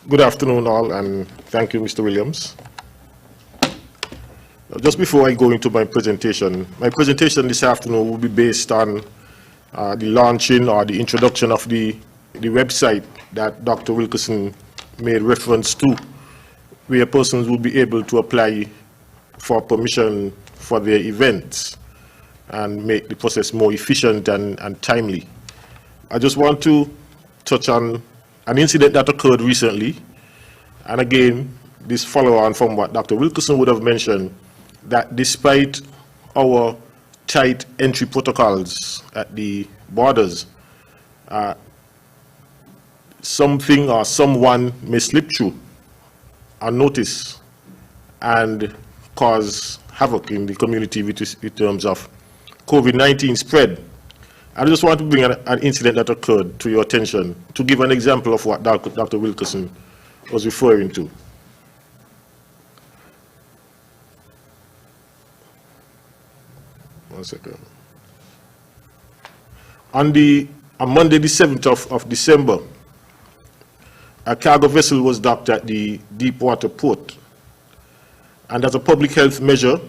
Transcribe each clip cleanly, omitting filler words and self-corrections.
Good afternoon, all, and thank you, Mr. Williams. Just before I go into my presentation this afternoon will be based on the launching or the introduction of the website that Dr. Wilkerson made reference to, where persons will be able to apply for permission for their events and make the process more efficient and timely. I just want to touch on an incident that occurred recently, and again, this follow on from what Dr. Wilkerson would have mentioned, that despite our tight entry protocols at the borders, something or someone may slip through unnoticed and cause havoc in the community in terms of COVID-19 spread. I just want to bring an incident that occurred to your attention to give an example of what Dr. Wilkerson was referring to. One second. On Monday, the 7th of December, a cargo vessel was docked at the Deepwater Port. And as a public health measure,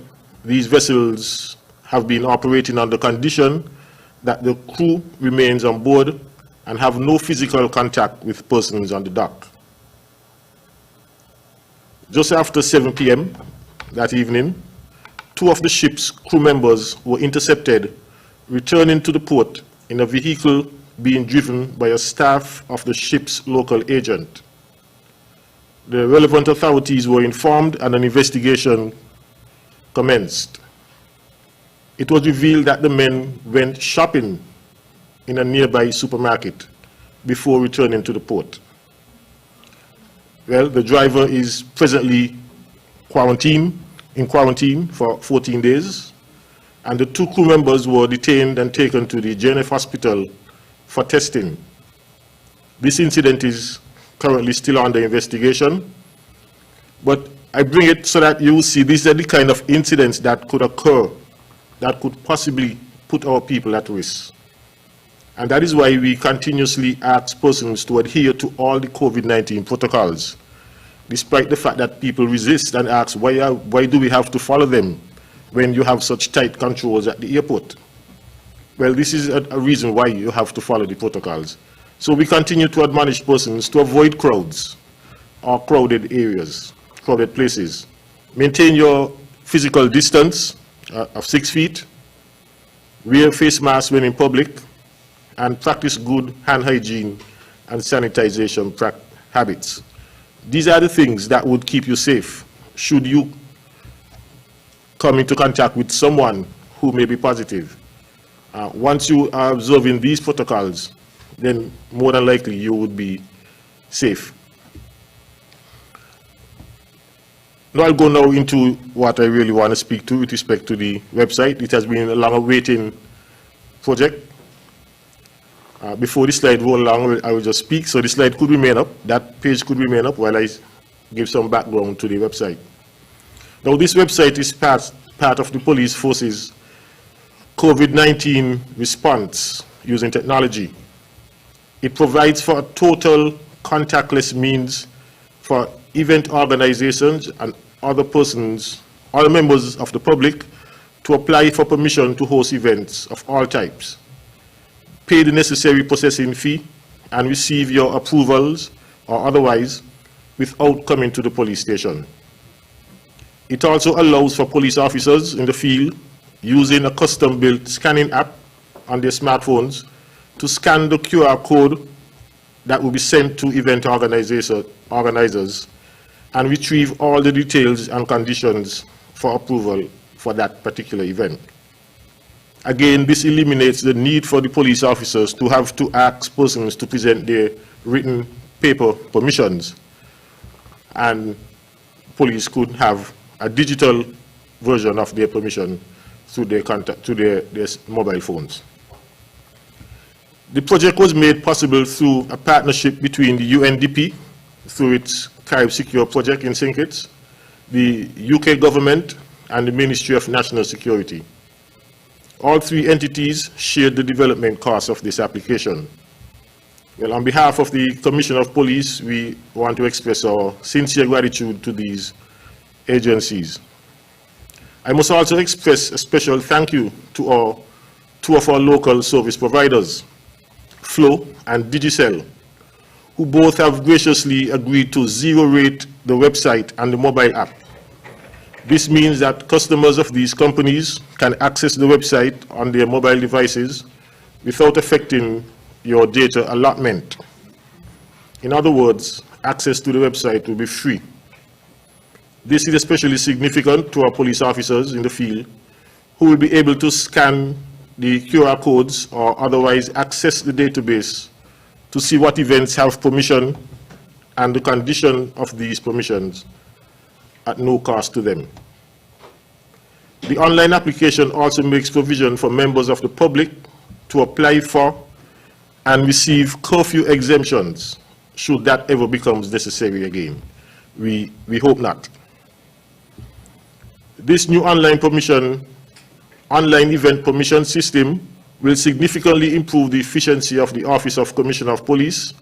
these vessels have been operating under condition that the crew remains on board and have no physical contact with persons on the dock. Just after 7 p.m. that evening, 2 of the ship's crew members were intercepted returning to the port in a vehicle being driven by a staff of the ship's local agent. The relevant authorities were informed and an investigation commenced. It was revealed that the men went shopping in a nearby supermarket before returning to the port. Well, the driver is presently in quarantine for 14 days, and the 2 crew members were detained and taken to the JNF hospital for testing. This incident is currently still under investigation, but I bring it so that you see these are the kind of incidents that could occur that could possibly put our people at risk. And that is why we continuously ask persons to adhere to all the COVID-19 protocols, despite the fact that people resist and ask, why do we have to follow them when you have such tight controls at the airport? Well, this is a reason why you have to follow the protocols. So we continue to admonish persons to avoid crowds or crowded areas, crowded places. Maintain your physical distance of 6 feet, wear face masks when in public, and practice good hand hygiene and sanitization habits. These are the things that would keep you safe should you come into contact with someone who may be positive. Once you are observing these protocols, then more than likely you would be safe. Now I'll go now into what I really want to speak to with respect to the website. It has been a long-awaiting project. Before the slide roll along, I will just speak. So the slide could remain up. That page could remain up while I give some background to the website. Now this website is part of the police force's COVID-19 response using technology. It provides for a total contactless means for event organizations and other members of the public to apply for permission to host events of all types, pay the necessary processing fee, and receive your approvals or otherwise without coming to the police station. It also allows for police officers in the field using a custom-built scanning app on their smartphones to scan the QR code that will be sent to event organizers and retrieve all the details and conditions for approval for that particular event. Again, this eliminates the need for the police officers to have to ask persons to present their written paper permissions, and police could have a digital version of their permission through their mobile phones. The project was made possible through a partnership between the UNDP, through its Carib Secure project in St. Kitts, the UK government, and the Ministry of National Security. All 3 entities shared the development costs of this application. Well, on behalf of the Commissioner of Police, we want to express our sincere gratitude to these agencies. I must also express a special thank you to two of our local service providers, Flow and Digicel, who both have graciously agreed to zero-rate the website and the mobile app. This means that customers of these companies can access the website on their mobile devices without affecting your data allotment. In other words, access to the website will be free. This is especially significant to our police officers in the field who will be able to scan the QR codes or otherwise access the database to see what events have permission and the condition of these permissions at no cost to them. The online application also makes provision for members of the public to apply for and receive curfew exemptions should that ever becomes necessary again. We hope not. This new online event permission system will significantly improve the efficiency of the Office of Commissioner of Police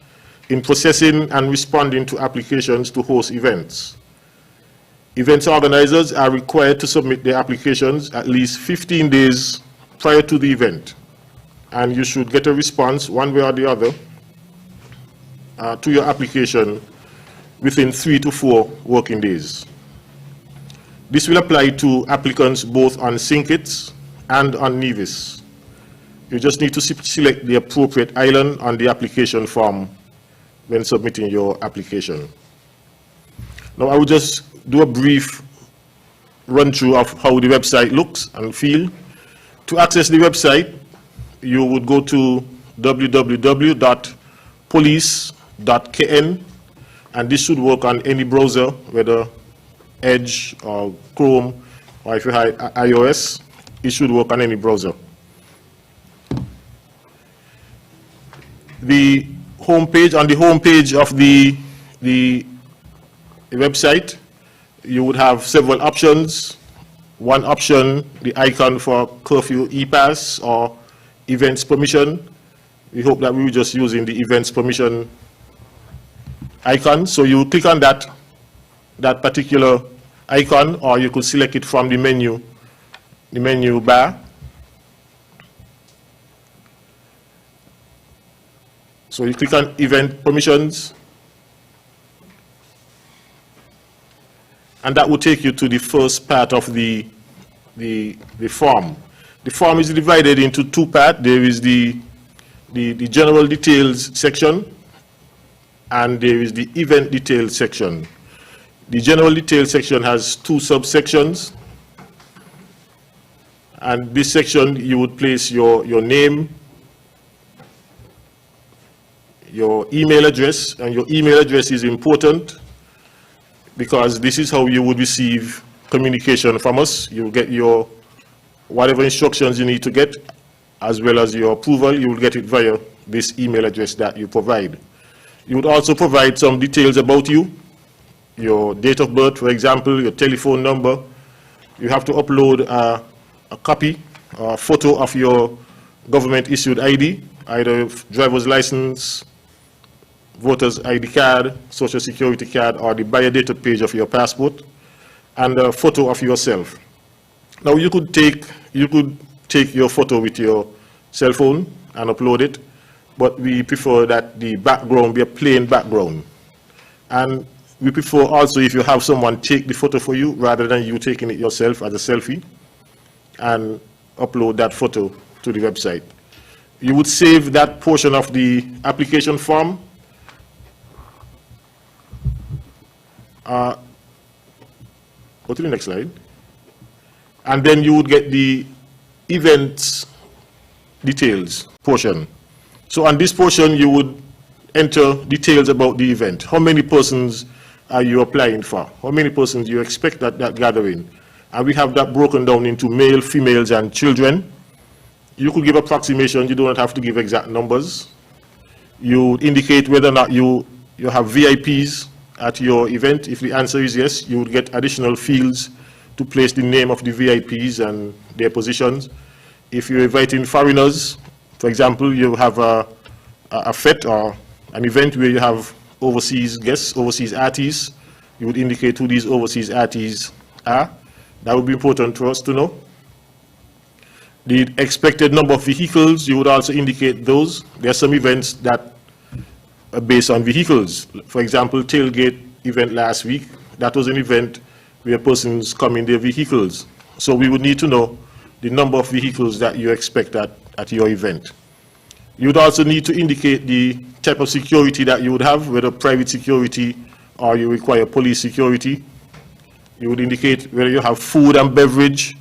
in processing and responding to applications to host events. Events organizers are required to submit their applications at least 15 days prior to the event, and you should get a response one way or the other to your application within 3 to 4 working days. This will apply to applicants both on Syncits and on Nevis. You just need to select the appropriate island on the application form when submitting your application. Now, I will just do a brief run-through of how the website looks and feel. To access the website, you would go to www.police.kn, and this should work on any browser, whether Edge or Chrome, or if you have iOS, it should work on any browser. On the home page of the website, you would have several options. One option, the icon for curfew e-pass or events permission. We hope that we were just using the events permission icon. So you click on that particular icon, or you could select it from the menu bar. So you click on event permissions, and that will take you to the first part of the form. The form is divided into two parts. There is the general details section, and there is the event details section. The general details section has two subsections, and this section you would place your name, your email address, and your email address is important because this is how you would receive communication from us. You will get your whatever instructions you need to get, as well as your approval. You will get it via this email address that you provide. You would also provide some details about you, your date of birth, for example, your telephone number. You have to upload a copy, a photo of your government-issued ID, either driver's license, voter's ID card, social security card, or the biodata page of your passport, and a photo of yourself. Now, you could take your photo with your cell phone and upload it, but we prefer that the background be a plain background. And we prefer also if you have someone take the photo for you rather than you taking it yourself as a selfie, and upload that photo to the website. You would save that portion of the application form. Go to the next slide. And then you would get the events details portion. So on this portion, you would enter details about the event. How many persons are you applying for? How many persons do you expect at that gathering? And we have that broken down into male, females, and children. You could give approximations. You do not have to give exact numbers. You indicate whether or not you have VIPs at your event. If the answer is yes, you would get additional fields to place the name of the VIPs and their positions. If you're inviting foreigners, for example, you have a FET or an event where you have overseas guests, overseas artists, you would indicate who these overseas artists are. That would be important for us to know. The expected number of vehicles, you would also indicate those. There are some events that are based on vehicles. For example, tailgate event last week, that was an event where persons come in their vehicles. So we would need to know the number of vehicles that you expect at your event. You would also need to indicate the type of security that you would have, whether private security or you require police security. You would indicate whether you have food and beverage,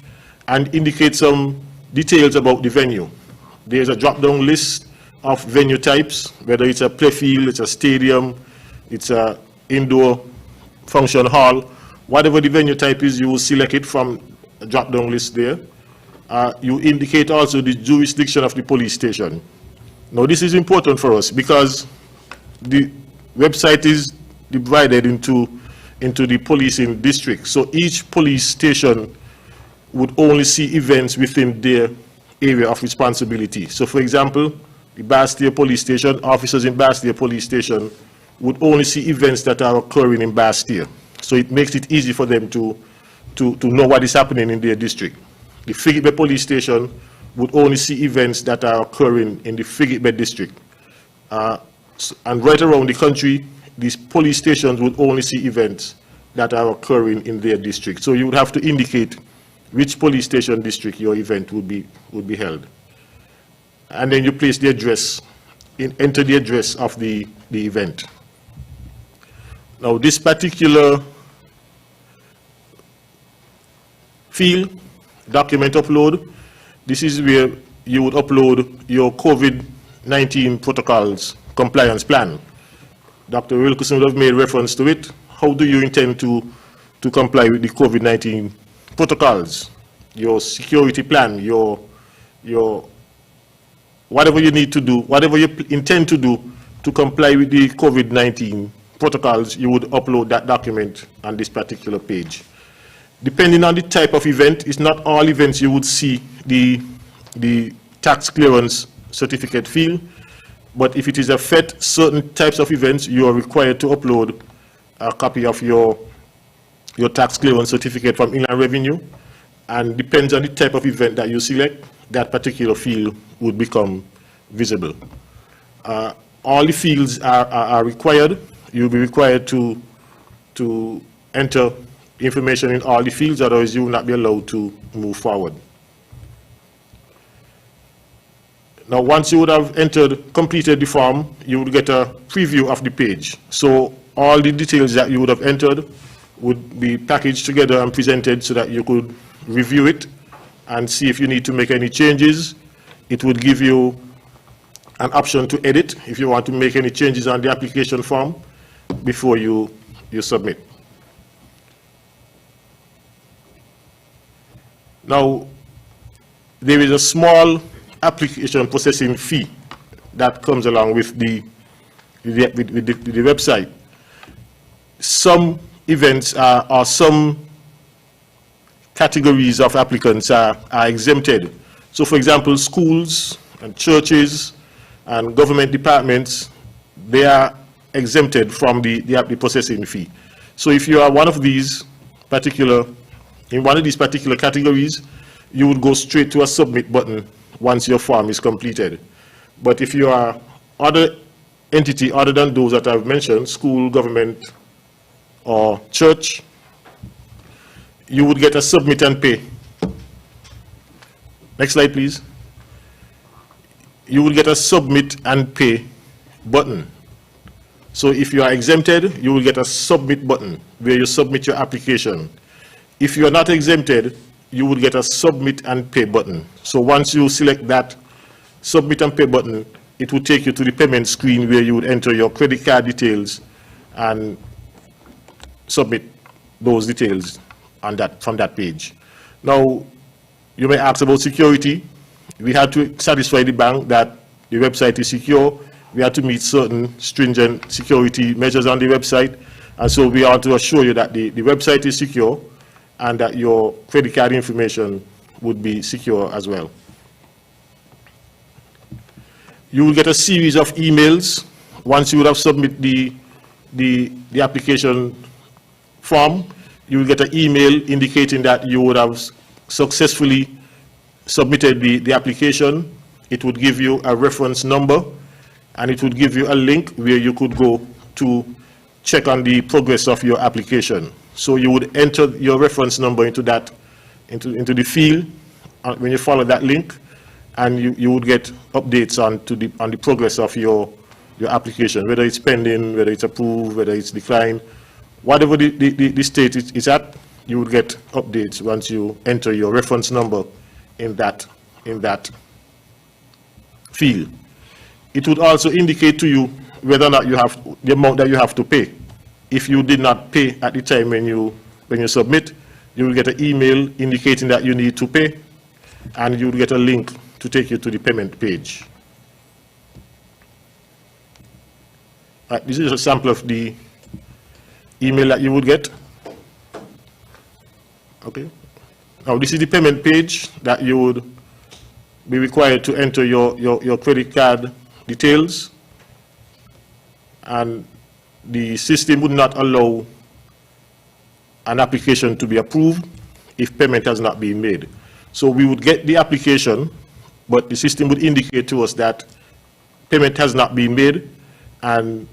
and indicate some details about the venue. There's a drop-down list of venue types, whether it's a play field, it's a stadium, it's an indoor function hall. Whatever the venue type is, you will select it from a drop-down list there. You indicate also the jurisdiction of the police station. Now, this is important for us because the website is divided into the policing district. So each police station would only see events within their area of responsibility. So, for example, the Bastille Police Station, officers in Bastille Police Station would only see events that are occurring in Bastille. So it makes it easy for them to know what is happening in their district. The Frigate Bay Police Station would only see events that are occurring in the Frigate Bay district. And right around the country, these police stations would only see events that are occurring in their district. So you would have to indicate which police station district your event would be held. And then you place the address, enter the address of the event. Now, this particular field, document upload, this is where you would upload your COVID-19 protocols compliance plan. Dr. Wilkerson would have made reference to it. How do you intend to comply with the COVID-19 protocols? Your security plan, your whatever you need to do, whatever you intend to do to comply with the COVID-19 protocols, you would upload that document on this particular page. Depending on the type of event, it's not all events you would see the tax clearance certificate field, but if it is a FET, certain types of events, you are required to upload a copy of your tax clearance certificate from Inland Revenue, and depends on the type of event that you select, that particular field would become visible. All the fields are required. You'll be required to enter information in all the fields, otherwise you will not be allowed to move forward. Now, once you would have completed the form, you would get a preview of the page. So all the details that you would have entered would be packaged together and presented so that you could review it and see if you need to make any changes. It would give you an option to edit if you want to make any changes on the application form before you submit. Now, there is a small application processing fee that comes along with the website. Some events or some categories of applicants are exempted. So, for example, schools and churches and government departments, they are exempted from the processing fee. So if you are one of these particular categories, you would go straight to a submit button once your form is completed. But if you are other entity other than those that I've mentioned, school, government, or church, you would get a submit and pay. Next slide, please. You will get a submit and pay button. So if you are exempted, you will get a submit button where you submit your application. If you are not exempted, you will get a submit and pay button. So once you select that submit and pay button, it will take you to the payment screen where you would enter your credit card details and submit those details on from that page. Now, you may ask about security. We had to satisfy the bank that the website is secure. We had to meet certain stringent security measures on the website. And so we are to assure you that the website is secure and that your credit card information would be secure as well. You will get a series of emails once you would have submitted the application form, you will get an email indicating that you would have successfully submitted the application. It would give you a reference number, and it would give you a link where you could go to check on the progress of your application. So you would enter your reference number into the field when you follow that link, and you would get updates on the progress of your application, whether it's pending, whether it's approved, whether it's declined. Whatever the state is at, you would get updates once you enter your reference number in that field. It would also indicate to you whether or not you have the amount that you have to pay. If you did not pay at the time when you submit, you will get an email indicating that you need to pay, and you will get a link to take you to the payment page. This is a sample of the email that you would get. Okay. Now this is the payment page that you would be required to enter your credit card details, and the system would not allow an application to be approved if payment has not been made. So we would get the application, but the system would indicate to us that payment has not been made, and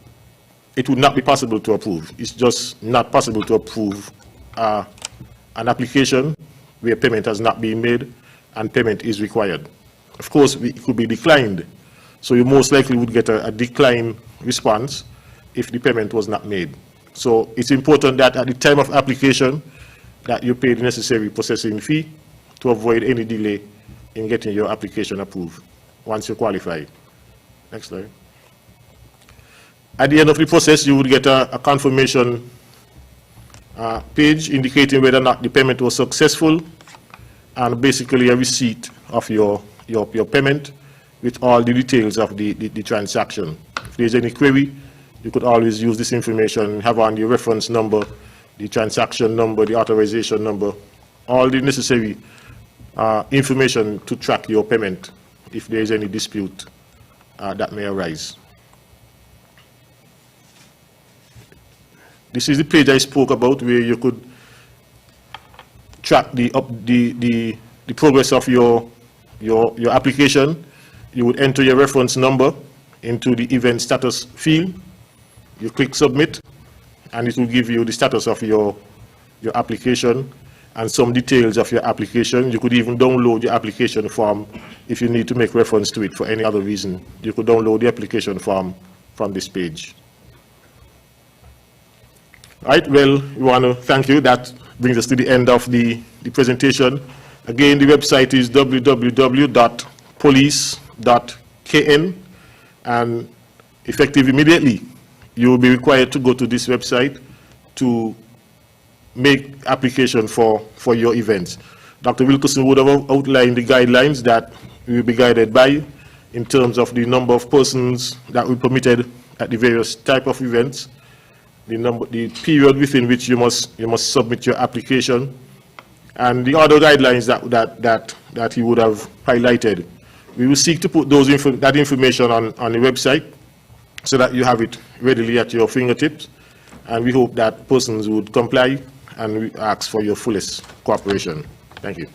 it would not be possible to approve. It's just not possible to approve an application where payment has not been made and payment is required. Of course, it could be declined. So you most likely would get a decline response if the payment was not made. So it's important that at the time of application that you pay the necessary processing fee to avoid any delay in getting your application approved once you qualify. Next slide. At the end of the process, you would get a confirmation page indicating whether or not the payment was successful, and basically a receipt of your payment with all the details of the transaction. If there's any query, you could always use this information, have on the reference number, the transaction number, the authorization number, all the necessary information to track your payment if there is any dispute that may arise. This is the page I spoke about where you could track the progress of your application. You would enter your reference number into the event status field. You click submit, and it will give you the status of your application and some details of your application. You could even download your application form if you need to make reference to it for any other reason. You could download the application form from this page. All right, well, we want to thank you. That brings us to the end of the presentation. Again, the website is www.police.kn, and effective immediately, you will be required to go to this website to make application for your events. Dr. Wilkerson would have outlined the guidelines that we will be guided by in terms of the number of persons that will be permitted at the various type of events, the period within which you must submit your application, and the other guidelines that he would have highlighted. We will seek to put that information on the website so that you have it readily at your fingertips, and we hope that persons would comply, and we ask for your fullest cooperation. Thank you.